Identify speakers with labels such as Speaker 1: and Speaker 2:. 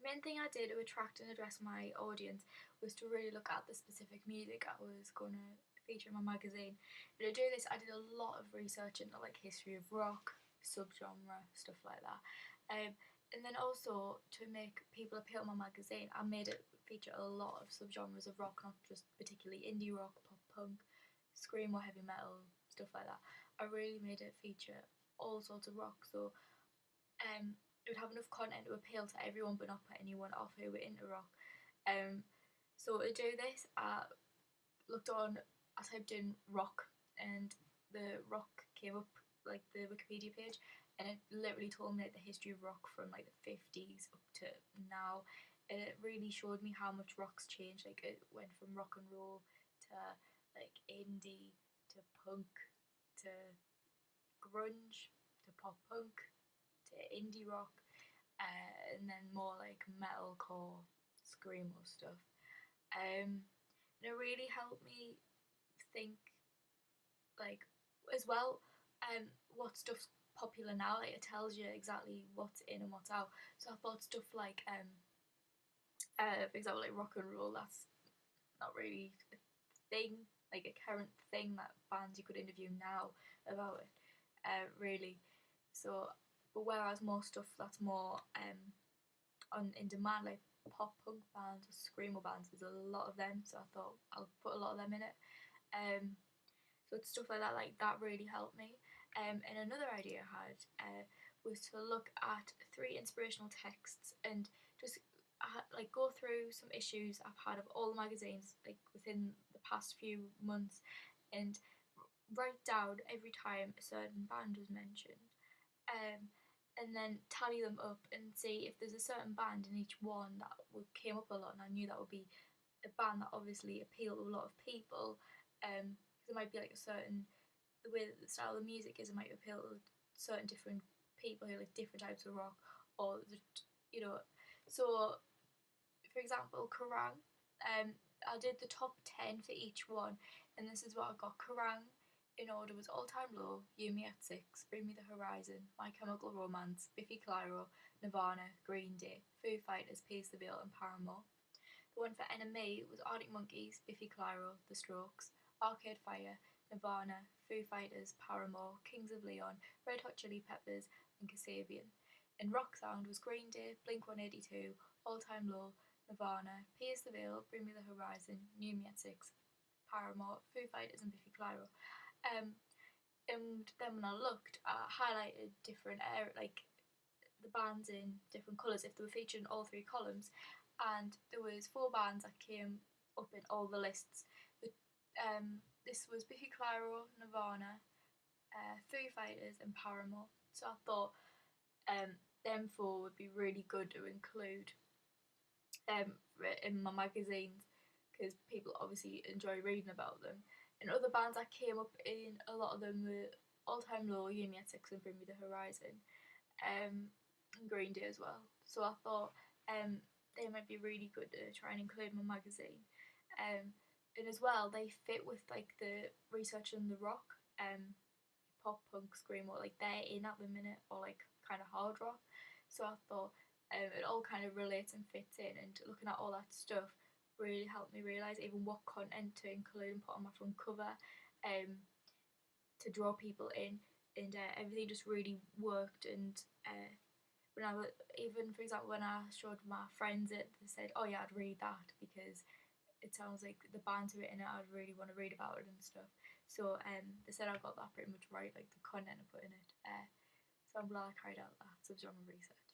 Speaker 1: main thing I did to attract and address my audience was to really look at the specific music I was going to feature in my magazine. And to do this, I did a lot of research into like history of rock, subgenre, stuff like that. And then also to make people appeal to my magazine, I made it feature a lot of subgenres of rock, not just particularly indie rock, pop punk, screamo, heavy metal, stuff like that. I really made it feature all sorts of rock, so it would have enough content to appeal to everyone but not put anyone off who were into rock. So to do this, I typed in rock, and the rock came up, like the Wikipedia page, and it literally told me like the history of rock from like the 50s up to now. And it really showed me how much rock's changed. Like it went from rock and roll to like indie to punk to grunge to pop punk to indie rock, and then more like metalcore, screamo stuff. And it really helped me think, like, as well, what stuff's popular now. Like it tells you exactly what's in and what's out. So I thought stuff like, for example, like rock and roll. That's not really a thing, like a current thing that bands you could interview now about it. Really. So, but whereas more stuff that's more on in demand, like pop punk bands or screamo bands, there's a lot of them. So I thought I'll put a lot of them in it. Um, so it's stuff like that really helped me. And another idea I had was to look at 3 inspirational texts and just like go through some issues I've had of all the magazines like within the past few months, and write down every time a certain band was mentioned, and then tally them up and see if there's a certain band in each one that came up a lot, and I knew that would be a band that obviously appealed to a lot of people. Because it might be like a certain, the way that the style of the music is, it might appeal to certain different people who like different types of rock, or you know. So, for example, Kerrang. I did the top 10 for each one, and this is what I got. Kerrang in order was All Time Low, You Me at 6, Bring Me the Horizon, My Chemical Romance, Biffy Clyro, Nirvana, Green Day, Foo Fighters, Pierce the Veil, and Paramore. The one for NME was Arctic Monkeys, Biffy Clyro, The Strokes, Arcade Fire, Nirvana, Foo Fighters, Paramore, Kings of Leon, Red Hot Chili Peppers, and Kasabian. And Rock Sound was Green Day, Blink-182, All Time Low, Nirvana, Pierce the Veil, Bring Me the Horizon, New Me at 6, Paramore, Foo Fighters, and Biffy Clyro. Um, and then when I looked, I highlighted different like the bands in different colours if they were featured in all 3 columns, and there was 4 bands that came up in all the lists. This was Biffy Clyro, Nirvana, Foo Fighters, and Paramore. So I thought them 4 would be really good to include in my magazines, because people obviously enjoy reading about them. And other bands that came up in a lot of them were All Time Low, You Me at 6, and Bring Me the Horizon, and Green Day as well. So I thought they might be really good to try and include in my magazine. And as well, they fit with like the research in the rock, pop punk, screamo, like they're in at the minute, or like kind of hard rock. So I thought it all kind of relates and fits in, and looking at all that stuff really helped me realise even what content to include and put on my front cover, to draw people in, and everything just really worked. And when I was, even for example, when I showed my friends it, they said, "Oh yeah, I'd read that because it sounds like the bands who are in it, I'd really want to read about it and stuff." So they said I got that pretty much right, like the content I put in it. So I'm glad I carried out that subgenre research.